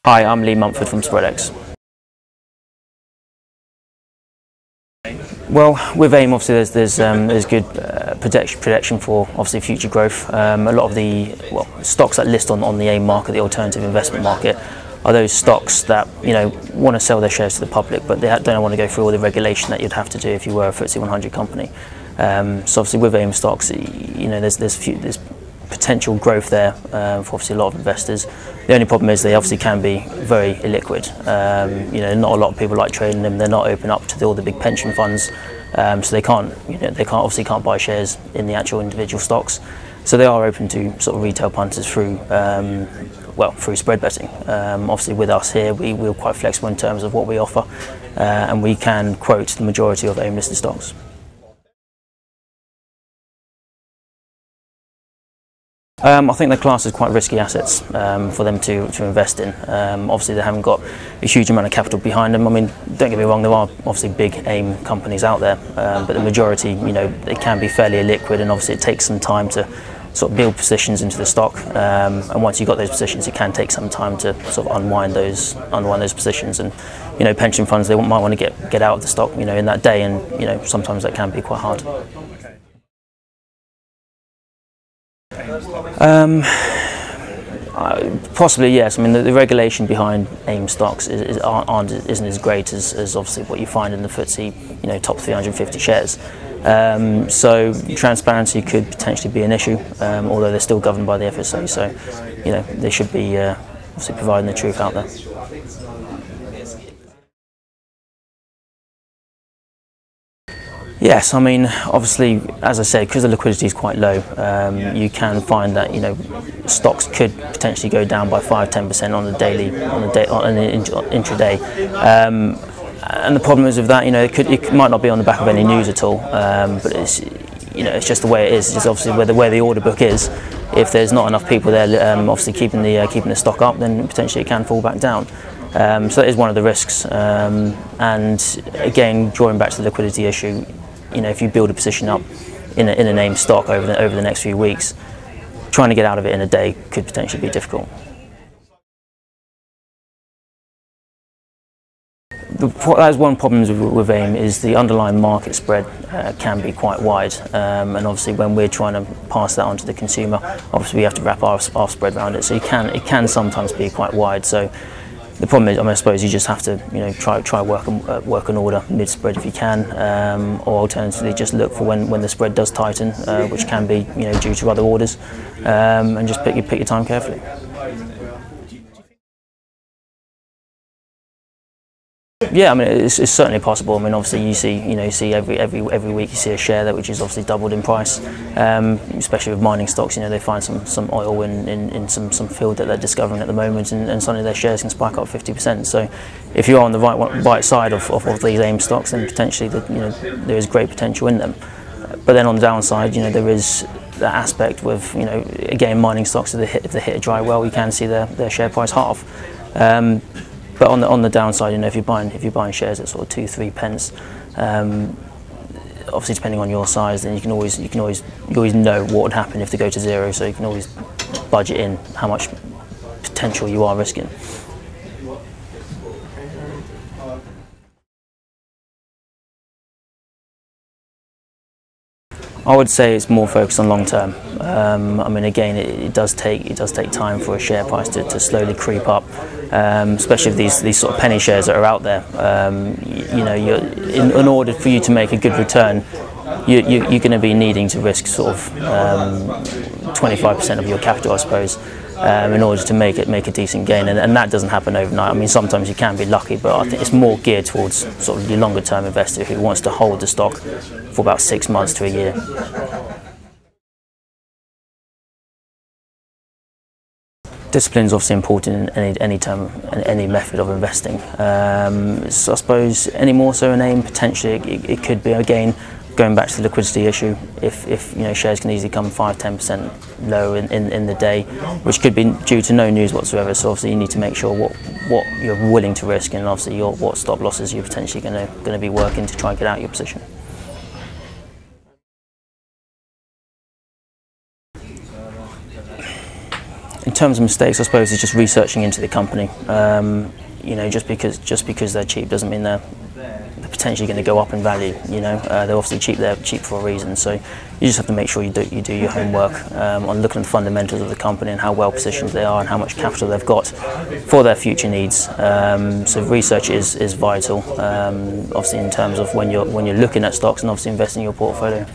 Hi, I'm Lee Mumford from SpreadX. Well, with AIM, obviously, there's good protection for obviously future growth. A lot of the stocks that list on the AIM market, the alternative investment market, are those stocks that want to sell their shares to the public, but they don't want to go through all the regulation that you'd have to do if you were a FTSE 100 company. So obviously, with AIM stocks, there's potential growth there for obviously a lot of investors. The only problem is they obviously can be very illiquid. Not a lot of people like trading them. They're not open up to all the big pension funds, so they obviously can't buy shares in the actual individual stocks. So they are open to sort of retail punters through through spread betting. Obviously, with us here, we're quite flexible in terms of what we offer, and we can quote the majority of AIM listed stocks. I think the class is quite risky assets for them to invest in. Obviously, they haven't got a huge amount of capital behind them. I mean, don't get me wrong, there are obviously big AIM companies out there, but the majority, they can be fairly illiquid, and obviously it takes some time to sort of build positions into the stock. And once you've got those positions, it can take some time to sort of unwind those positions. And pension funds, they might want to get out of the stock, in that day, and sometimes that can be quite hard. Possibly, yes. I mean, the regulation behind AIM stocks isn't as great as obviously what you find in the FTSE, top 350 shares. So transparency could potentially be an issue, although they're still governed by the FSA. So, they should be obviously providing the truth out there. Yes, I mean, obviously, as I said, because the liquidity is quite low, you can find that stocks could potentially go down by 5–10% on an intraday. And the problem is with that, it might not be on the back of any news at all, but it's just the way it is. It's obviously where the order book is. If there's not enough people there, obviously keeping the stock up, then potentially it can fall back down. So that is one of the risks. And again, drawing back to the liquidity issue, if you build a position up in an AIM stock over the next few weeks, trying to get out of it in a day could potentially be difficult. That is one problem with AIM, is the underlying market spread can be quite wide, and obviously when we're trying to pass that on to the consumer, obviously we have to wrap our spread around it. So it can sometimes be quite wide. So the problem is, I suppose you just have to try work an order mid spread if you can, or alternatively just look for when the spread does tighten, which can be due to other orders, and just pick your time carefully. Yeah, I mean, it's certainly possible. I mean, obviously you see every week you see a share which is obviously doubled in price, especially with mining stocks. They find some oil in some field that they're discovering at the moment, and suddenly their shares can spike up 50%. So if you're on the right side of these AIM stocks, then potentially there is great potential in them. But then on the downside, there is that aspect with again, mining stocks, if they hit a dry well, you can see their share price halve. But on the downside, if you're buying shares at sort of 2–3 pence, obviously depending on your size, then you always know what would happen if they go to zero. So you can always budget in how much potential you are risking. I would say it's more focused on long term. I mean, again, it does take time for a share price to slowly creep up, especially with these sort of penny shares that are out there. In order for you to make a good return, you're going to be needing to risk sort of 25% of your capital, I suppose, in order to make a decent gain, and that doesn't happen overnight. I mean, sometimes you can be lucky, but I think it's more geared towards sort of your longer term investor who wants to hold the stock for about 6 months to a year. Discipline is obviously important in any method of investing. So I suppose any more so in AIM, potentially it could be, again, going back to the liquidity issue. If shares can easily come 5–10% low in the day, which could be due to no news whatsoever. So obviously you need to make sure what you're willing to risk, and obviously what stop losses you're potentially going to be working to try and get out of your position. In terms of mistakes, I suppose it's just researching into the company. You know, just because they're cheap doesn't mean they're potentially going to go up in value. You know, they're obviously cheap. They're cheap for a reason. So you just have to make sure you do your homework on looking at the fundamentals of the company and how well positioned they are and how much capital they've got for their future needs. So research is vital. Obviously, in terms of when you're looking at stocks and obviously investing in your portfolio.